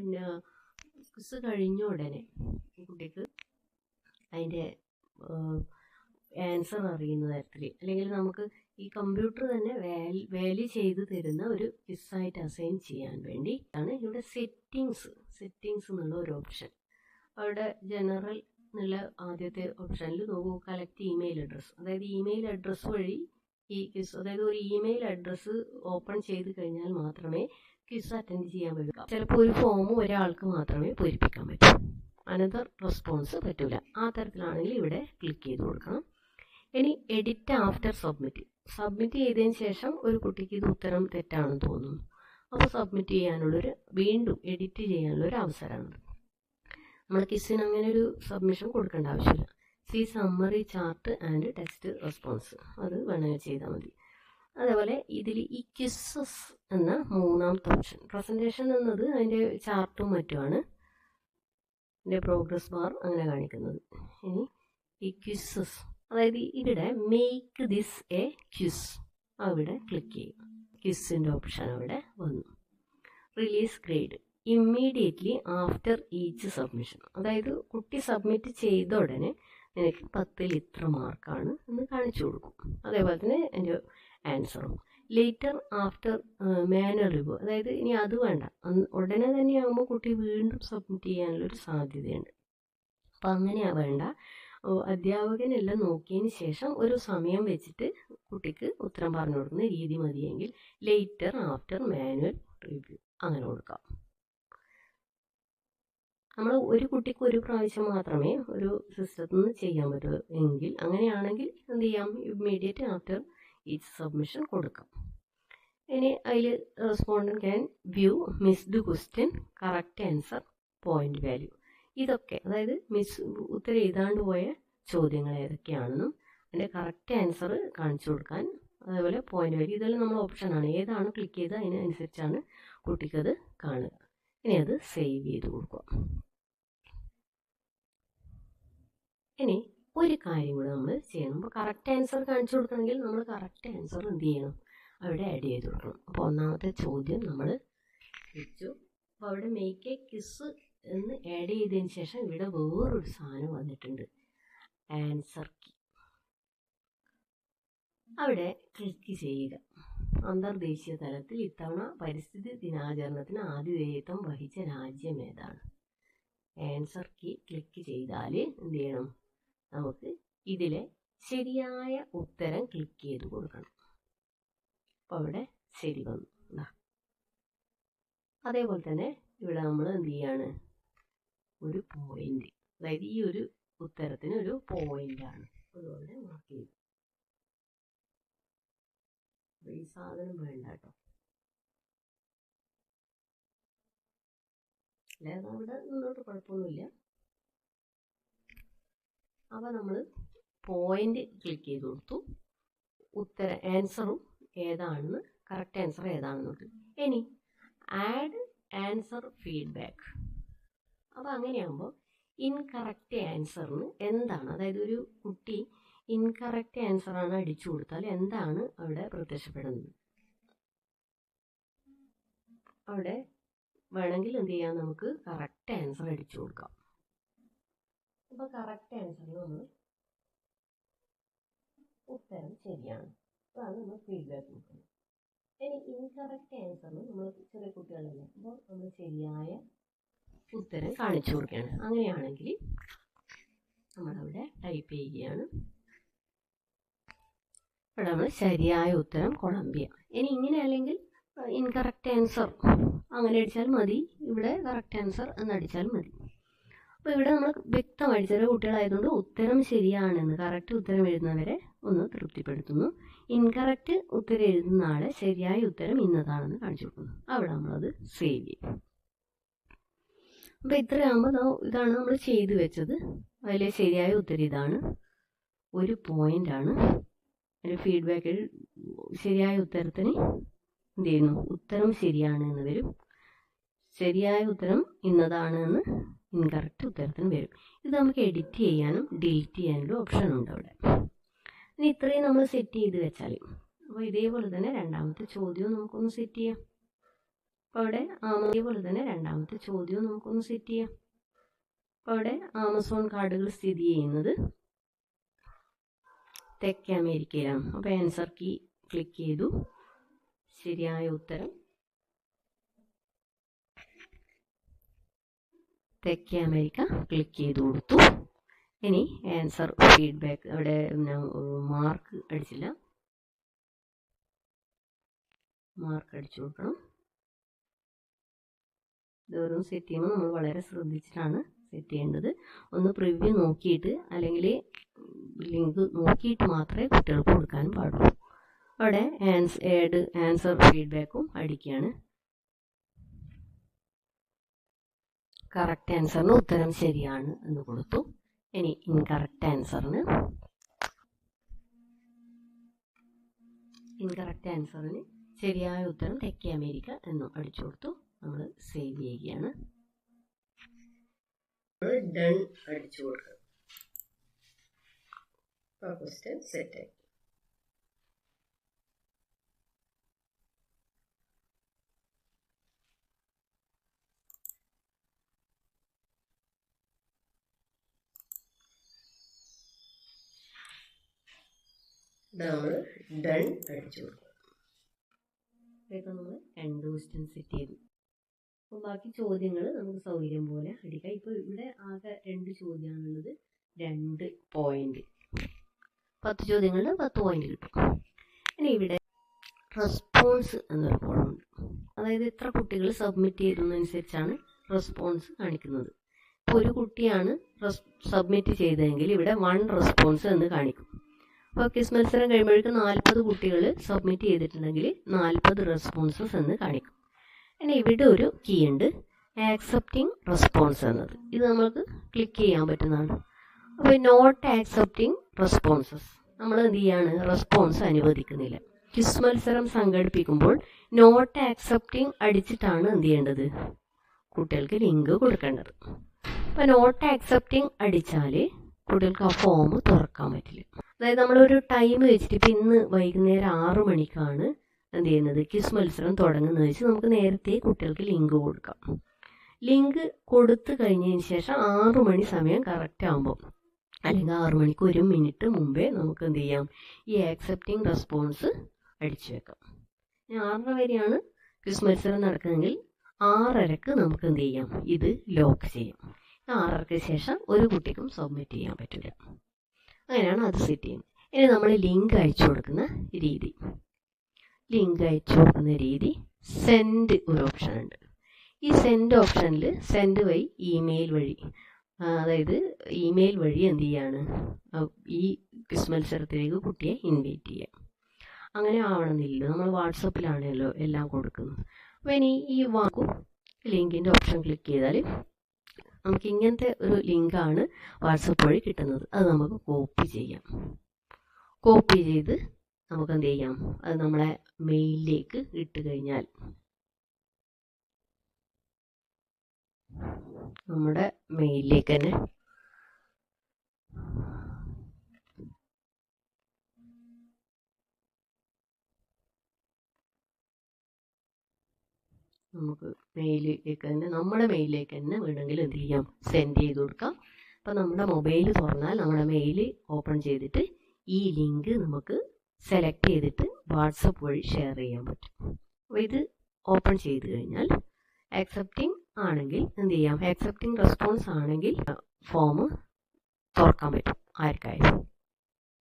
പിന്നെ ക്വിസ് കഴിഞ്ഞ ഉടനെ കുട്ടിക്ക് അതിൻ്റെ ആൻസർ അറിയുന്ന തരത്തിൽ, അല്ലെങ്കിൽ നമുക്ക് ഈ കമ്പ്യൂട്ടർ തന്നെ വാല്യൂ ചെയ്ത് തരുന്ന ഒരു ക്വിസായിട്ട് അസൈൻ ചെയ്യാൻ വേണ്ടി ആണ് ഇവിടെ സെറ്റിങ്സ് എന്നുള്ള ഒരു ഓപ്ഷൻ. അവിടെ ജനറൽ എന്നുള്ള ആദ്യത്തെ ഓപ്ഷനിൽ നോക്കൂ, കളക്ട് ഇമെയിൽ അഡ്രസ്സ്. അതായത് ഇമെയിൽ അഡ്രസ്സ് വഴി ഈ ക്വിസ്, അതായത് ഒരു ഇമെയിൽ അഡ്രസ്സ് ഓപ്പൺ ചെയ്ത് കഴിഞ്ഞാൽ മാത്രമേ ക്വിസ് അറ്റൻഡ് ചെയ്യാൻ പറ്റൂ. ചിലപ്പോൾ ഒരു ഫോം ഒരാൾക്ക് മാത്രമേ പൂരിപ്പിക്കാൻ പറ്റൂ, അനദർ റെസ്പോൺസ് പറ്റൂല. ആ തരത്തിലാണെങ്കിൽ ഇവിടെ ക്ലിക്ക് ചെയ്ത് കൊടുക്കണം. ഇനി എഡിറ്റ് ആഫ്റ്റർ സബ്മിറ്റ് ചെയ്തതിന് ശേഷം ഒരു കുട്ടിക്ക് ഇത് ഉത്തരം തെറ്റാണെന്ന് തോന്നുന്നു, അപ്പോൾ സബ്മിറ്റ് ചെയ്യാനുള്ളൊരു, വീണ്ടും എഡിറ്റ് ചെയ്യാനുള്ളൊരു അവസരമാണ്. നമ്മൾ ക്വിസിന് അങ്ങനെ ഒരു സബ്മിഷൻ കൊടുക്കേണ്ട ആവശ്യമില്ല. Summary chart and text response, അത് വേണമെങ്കിൽ ചെയ്താൽ മതി. അതേപോലെ ഇതിൽ ഈ ക്വിസസ് എന്ന മൂന്നാമത്തെ ഓപ്ഷൻ, പ്രസൻറ്റേഷൻ എന്നത് അതിൻ്റെ ചാർട്ടും മറ്റുമാണ്, ഇതിൻ്റെ പ്രോഗ്രസ് ബാർ അങ്ങനെ കാണിക്കുന്നത്. ഇനി ഈ ക്വിസസ്, അതായത് ഇവിടെ മേക്ക് ദിസ് എ ക്വിസ്, അവിടെ ക്ലിക്ക് ചെയ്യും. ക്വിസിൻ്റെ ഓപ്ഷൻ അവിടെ വന്നു. Release grade immediately after each submission, അതായത് കുട്ടി സബ്മിറ്റ് ചെയ്ത ഉടനെ നിനക്ക് 10ൽ ഇത്ര മാർക്കാണ് എന്ന് കാണിച്ചു കൊടുക്കും. അതേപോലെ തന്നെ എൻ്റെ ആൻസറും. ലേറ്റർ ആഫ്റ്റർ മാനുവൽ റിവ്യൂ, അതായത് ഇനി അത് വേണ്ട, ഉടനെ തന്നെയാകുമ്പോൾ കുട്ടി വീണ്ടും സബ്മിറ്റ് ചെയ്യാനുള്ളൊരു സാധ്യതയുണ്ട്. അപ്പം അങ്ങനെയാ വേണ്ട, അധ്യാപകനെല്ലാം നോക്കിയതിന് ശേഷം ഒരു സമയം വെച്ചിട്ട് കുട്ടിക്ക് ഉത്തരം പറഞ്ഞു കൊടുക്കുന്ന രീതി മതിയെങ്കിൽ ലേറ്റർ ആഫ്റ്റർ മാനുവൽ റിവ്യൂ അങ്ങനെ കൊടുക്കാം. നമ്മൾ ഒരു കുട്ടിക്ക് ഒരു പ്രാവശ്യം മാത്രമേ ഒരു സിസ്റ്റത്തിൽ നിന്ന് ചെയ്യാൻ പറ്റൂ എങ്കിൽ, അങ്ങനെയാണെങ്കിൽ എന്ത് ചെയ്യാം, ഇമ്മീഡിയറ്റ് ആഫ്റ്റർ ഈച്ച് സബ്മിഷൻ കൊടുക്കാം. ഇനി അതിൽ respondent can view missed question, correct answer, point value. ഇതൊക്കെ, അതായത് ഉത്തരം എഴുതാണ്ട് പോയ ചോദ്യങ്ങൾ ഏതൊക്കെയാണെന്നും അതിൻ്റെ കറക്റ്റ് ആൻസർ കാണിച്ചു കൊടുക്കാൻ, അതേപോലെ പോയിന്റ് വാല്യൂ, ഇതെല്ലാം നമ്മൾ ഓപ്ഷനാണ്. ഏതാണ് ക്ലിക്ക് ചെയ്ത് അതിനനുസരിച്ചാണ് കുട്ടിക്കത് കാണുക. ഇനി അത് സേവ് ചെയ്ത് കൊടുക്കുക. ഇനി ഒരു കാര്യം കൂടെ നമ്മൾ ചെയ്യണം. അപ്പോൾ കറക്റ്റ് ആൻസർ കാണിച്ചു കൊടുക്കണമെങ്കിൽ നമ്മൾ കറക്റ്റ് ആൻസർ എന്ത് ചെയ്യണം, അവിടെ ആഡ് ചെയ്ത് കൊടുക്കണം. അപ്പോൾ ഒന്നാമത്തെ ചോദ്യം നമ്മൾ വെച്ചു. അപ്പോൾ അവിടെ മേക്ക് എ ക്വിസ് എന്ന് ആഡ് ചെയ്തതിന് ശേഷം ഇവിടെ വേറൊരു സാധനം വന്നിട്ടുണ്ട്, ആൻസർ കീ. അവിടെ ക്ലിക്ക് ചെയ്യുക. അന്തർദേശീയ തലത്തിൽ ഇത്തവണ പരിസ്ഥിതി ദിനാചരണത്തിന് ആതിഥേയത്വം വഹിച്ച രാജ്യം ഏതാണ്? ആൻസർ കീ ക്ലിക്ക് ചെയ്താൽ എന്ത് ചെയ്യണം, നമുക്ക് ഇതിലെ ശരിയായ ഉത്തരം ക്ലിക്ക് ചെയ്ത് കൊടുക്കണം. അപ്പോൾ അവിടെ ശരി വന്നു. അതേപോലെ തന്നെ ഇവിടെ നമ്മൾ എന്ത് ചെയ്യാണ്, ഒരു പോയിന്റ്, അതായത് ഈ ഒരു ഉത്തരത്തിന് ഒരു പോയിന്റാണ്, അതുകൊണ്ട് മാർക്ക് ചെയ്തു. ഈ സാധനം വേണ്ട കേട്ടോ, അല്ലെ അവിടെ നിന്നോട്ട് കുഴപ്പമൊന്നുമില്ല. അപ്പോൾ നമ്മൾ പോയിന്റ് ക്ലിക്ക് ചെയ്ത് കൊടുത്തു, ആൻസറും ഏതാണെന്ന്, കറക്റ്റ് ആൻസർ ഏതാണെന്ന് നോക്കി. ഇനി ആഡ് ആൻസർ ഫീഡ്ബാക്ക്. അപ്പോൾ അങ്ങനെയാകുമ്പോൾ ഇൻകറക്റ്റ് ആൻസറിന് എന്താണ്, അതായത് ഒരു കുട്ടി ഇൻകറക്റ്റ് ആൻസറാണ് അടിച്ചു കൊടുത്താൽ എന്താണ് അവിടെ പ്രത്യക്ഷപ്പെടുന്നത്, അവിടെ വേണമെങ്കിൽ എന്ത് ചെയ്യാം, നമുക്ക് കറക്റ്റ് ആൻസർ അടിച്ചു കൊടുക്കാം. അപ്പോൾ കറക്റ്റ് ആൻസറിൽ നമ്മൾ ഉത്തരം ശരിയാണ്, അതാണ് നമ്മൾ ഫീഡ്ബാക്ക് കൊടുക്കുന്നത്. ഇനി ഇൻകറക്റ്റ് ആൻസറിന് നമ്മൾ ചെറിയ കുട്ടികളല്ലേ, അപ്പോൾ നമ്മൾ ശരിയായ ഉത്തരം കാണിച്ചു കൊടുക്കുകയാണ്. അങ്ങനെയാണെങ്കിൽ നമ്മളവിടെ ടൈപ്പ് ചെയ്യുകയാണ്, ഇവിടെ നമ്മൾ ശരിയായ ഉത്തരം കൊളംബിയ. ഇനി ഇങ്ങനെ അല്ലെങ്കിൽ ഇൻകറക്റ്റ് ആൻസർ അങ്ങനെ അടിച്ചാൽ മതി, ഇവിടെ കറക്റ്റ് ആൻസർ എന്നടിച്ചാൽ മതി. അപ്പോൾ ഇവിടെ നമ്മൾ വ്യക്തമായി ചെറിയ കുട്ടികളായതുകൊണ്ട് ഉത്തരം ശരിയാണെന്ന് കറക്റ്റ് ഉത്തരം എഴുതുന്നവരെ ഒന്ന് തൃപ്തിപ്പെടുത്തുന്നു, ഇൻകറക്റ്റ് ഉത്തരം എഴുതുന്ന ആളെ ശരിയായ ഉത്തരം ഇന്നതാണെന്ന് കാണിച്ചു കൊടുക്കുന്നു. അവിടെ നമ്മളത് സേവ് ചെയ്യും. അപ്പോൾ ഇത്രയാകുമ്പോൾ ഇതാണ് നമ്മൾ ചെയ്തു വെച്ചത്. അതിലെ ശരിയായ ഉത്തരം ഇതാണ്, ഒരു പോയിൻ്റാണ്. ഒരു ഫീഡ്ബാക്കിൽ ശരിയായ ഉത്തരത്തിന് എന്ത് ചെയ്യുന്നു, ഉത്തരം ശരിയാണ് എന്ന് വരും, ശരിയായ ഉത്തരം ഇന്നതാണ് എന്ന് ഇൻകറക്റ്റ് ഉത്തരത്തിന് വരും. ഇത് നമുക്ക് എഡിറ്റ് ചെയ്യാനും ഡിലീറ്റ് ചെയ്യാനുള്ള ഓപ്ഷൻ ഉണ്ട് അവിടെ. ഇനി ഇത്രയും നമ്മൾ സെറ്റ് ചെയ്ത് വെച്ചാൽ, അപ്പോൾ ഇതേപോലെ തന്നെ രണ്ടാമത്തെ ചോദ്യവും നമുക്കൊന്ന് സെറ്റ് ചെയ്യാം. അപ്പോൾ അവിടെ പോലെ തന്നെ രണ്ടാമത്തെ ചോദ്യവും നമുക്കൊന്ന് സെറ്റ് ചെയ്യാം. അപ്പോൾ അവിടെ ആമസോൺ കാർഡുകൾ സ്ഥിതി ചെയ്യുന്നത് തെക്കേ അമേരിക്കയിലാണ്. അപ്പോൾ ആൻസർ കീ ക്ലിക്ക് ചെയ്തു. ശരിയായ ഉത്തരം തെക്കേ അമേരിക്ക ക്ലിക്ക് ചെയ്ത് കൊടുത്തു. ഇനി ആൻസർ ഫീഡ്ബാക്ക്, അവിടെ മാർക്ക് അടിച്ചില്ല, മാർക്ക് അടിച്ചു കൊടുക്കണം. ഇതോരോന്ന് സെറ്റ് ചെയ്യുമ്പോൾ നമ്മൾ വളരെ ശ്രദ്ധിച്ചിട്ടാണ് സെറ്റ് ചെയ്യേണ്ടത്. ഒന്ന് പ്രിവ്യൂ നോക്കിയിട്ട് അല്ലെങ്കിൽ ലിങ്ക് നോക്കിയിട്ട് മാത്രമേ കുട്ടികൾക്ക് കൊടുക്കാനും പാടുള്ളൂ. അവിടെ ആൻസർ ഫീഡ്ബാക്കും അടിക്കുകയാണ്. കറക്റ്റ് ആൻസറിന് ഉത്തരം ശരിയാണ് എന്ന് കൊടുത്തു. ഇനി ഇൻകറക്റ്റ് ആൻസറിന് ശരിയായ ഉത്തരം തെക്കേ അമേരിക്ക എന്നും അടിച്ചു കൊടുത്തു. നമ്മൾ സേവ് ചെയ്യുകയാണ്. ഡൺ അടിച്ചു കൊടുക്കുക. ക്വസ്റ്റ്യൻ സെറ്റ് ആയി. നമ്മൾ ഡൺ അടിച്ചു കൊടുക്കുക. ഇപ്പം നമ്മൾ 2 ക്വസ്റ്റ്യൻ സെറ്റ് ചെയ്തു. അപ്പോൾ ബാക്കി ചോദ്യങ്ങൾ നമുക്ക് സൗകര്യം പോലെ അടിക്കാം. ഇപ്പോൾ ഇവിടെ ആകെ 2 ചോദ്യമാണുള്ളത്, 2 പോയിന്റ്. 10 ചോദ്യങ്ങളിൽ 10 പോയിന്റ് കിട്ടും. ഇനി ഇവിടെ റെസ്പോൺസ് എന്നൊരു കോളമുണ്ട്. അതായത് എത്ര കുട്ടികൾ സബ്മിറ്റ് ചെയ്തതിനനുസരിച്ചാണ് റെസ്പോൺസ് കാണിക്കുന്നത്. ഇപ്പോൾ ഒരു കുട്ടിയാണ് സബ്മിറ്റ് ചെയ്തതെങ്കിൽ ഇവിടെ 1 റെസ്പോൺസ് എന്ന് കാണിക്കും. അപ്പോൾ ക്വിസ് മത്സരം കഴിയുമ്പോഴേക്കും 40 കുട്ടികൾ സബ്മിറ്റ് ചെയ്തിട്ടുണ്ടെങ്കിൽ 40 റെസ്പോൺസസ് എന്ന് കാണിക്കും. ഇനി ഇവിടെ ഒരു കീ ഉണ്ട്, ആക്സെപ്റ്റിംഗ് റെസ്പോൺസ് എന്നത്. ഇത് നമുക്ക് ക്ലിക്ക് ചെയ്യാൻ പറ്റുന്നതാണ്. അപ്പോൾ നോട്ട് ആക്സെപ്റ്റിംഗ് റെസ്പോൺസസ്, നമ്മൾ എന്ത് ചെയ്യാണ്, റെസ്പോൺസ് അനുവദിക്കുന്നില്ല. ക്വിസ് മത്സരം സംഘടിപ്പിക്കുമ്പോൾ നോട്ട് ആക്സെപ്റ്റിംഗ് അടിച്ചിട്ടാണ് എന്ത് ചെയ്യേണ്ടത്, കുട്ടികൾക്ക് ലിങ്ക് കൊടുക്കേണ്ടത്. അപ്പോൾ നോട്ട് ആക്സെപ്റ്റിംഗ് അടിച്ചാൽ കുട്ടികൾക്ക് ആ ഫോം തുറക്കാൻ പറ്റില്ല. അതായത് നമ്മളൊരു ടൈം വെച്ചിട്ട് ഇപ്പം ഇന്ന് വൈകുന്നേരം 6 മണിക്കാണ് എന്ത് ചെയ്യുന്നത്, ക്വിസ് മത്സരം തുടങ്ങുന്നത് വെച്ച് നമുക്ക് നേരത്തെ കുട്ടികൾക്ക് ലിങ്ക് കൊടുക്കാം. ലിങ്ക് കൊടുത്തു കഴിഞ്ഞതിന് ശേഷം 6 മണി സമയം കറക്റ്റ് ആകുമ്പോൾ അല്ലെങ്കിൽ 6 മണിക്ക് 1 മിനിറ്റ് മുമ്പേ നമുക്ക് എന്ത് ചെയ്യാം, ഈ ആക്സെപ്റ്റിംഗ് റെസ്പോൺസ് അടിച്ചു വെക്കാം. 6:30 വരെയാണ് ക്വിസ് മത്സരം നടക്കുന്നതെങ്കിൽ 6:30ക്ക് നമുക്ക് എന്ത് ചെയ്യാം, ഇത് ലോക്ക് ചെയ്യാം. 6:30ക്ക് ശേഷം ഒരു കുട്ടിക്കും സബ്മിറ്റ് ചെയ്യാൻ പറ്റില്ല. അങ്ങനെയാണ് അത് സെറ്റ് ചെയ്യുന്നത്. ഇനി നമ്മൾ ലിങ്ക് അയച്ചു കൊടുക്കുന്ന രീതി, സെൻഡ് ഒരു ഓപ്ഷൻ ഉണ്ട്. ഈ സെൻഡ് ഓപ്ഷനിൽ സെൻഡ് വഴി ഇമെയിൽ വഴി, അതായത് ഇമെയിൽ വഴി എന്ത് ചെയ്യാണ്, ഈ ക്വിസ് മത്സരത്തിലേക്ക് കുട്ടിയെ ഇൻവൈറ്റ് ചെയ്യാം. അങ്ങനെ ആവണമെന്നില്ല, നമ്മൾ വാട്സപ്പിലാണല്ലോ എല്ലാം കൊടുക്കുന്നത്. അപ്പോൾ ഇനി ഈ ലിങ്കിൻ്റെ ഓപ്ഷൻ ക്ലിക്ക് ചെയ്താൽ നമുക്ക് ഇങ്ങനത്തെ ഒരു ലിങ്കാണ് വാട്സപ്പ് വഴി കിട്ടുന്നത്. അത് നമുക്ക് കോപ്പി ചെയ്യാം. കോപ്പി ചെയ്ത് നമുക്ക് എന്ത് ചെയ്യാം, അത് നമ്മളെ മെയിലിലേക്ക് ഇട്ട് കഴിഞ്ഞാൽ നമ്മുടെ മെയിലിലേക്ക് തന്നെ നമുക്ക് നമ്മുടെ മെയിലിലേക്ക് തന്നെ വേണമെങ്കിൽ എന്ത് ചെയ്യാം, സെൻഡ് ചെയ്ത് കൊടുക്കാം. അപ്പം നമ്മുടെ മൊബൈൽ തുറന്നാൽ നമ്മുടെ മെയിൽ ഓപ്പൺ ചെയ്തിട്ട് ഈ ലിങ്ക് നമുക്ക് സെലക്ട് ചെയ്തിട്ട് വാട്സപ്പ് വഴി ഷെയർ ചെയ്യാൻ പറ്റും. അപ്പോൾ ഇത് ഓപ്പൺ ചെയ്ത് കഴിഞ്ഞാൽ ആക്സെപ്റ്റിംഗ് ആണെങ്കിൽ എന്ത് ചെയ്യാം, ആക്സെപ്റ്റിംഗ് റെസ്പോൺസ് ആണെങ്കിൽ ഫോം തുറക്കാൻ പറ്റും ആർക്കായാലും.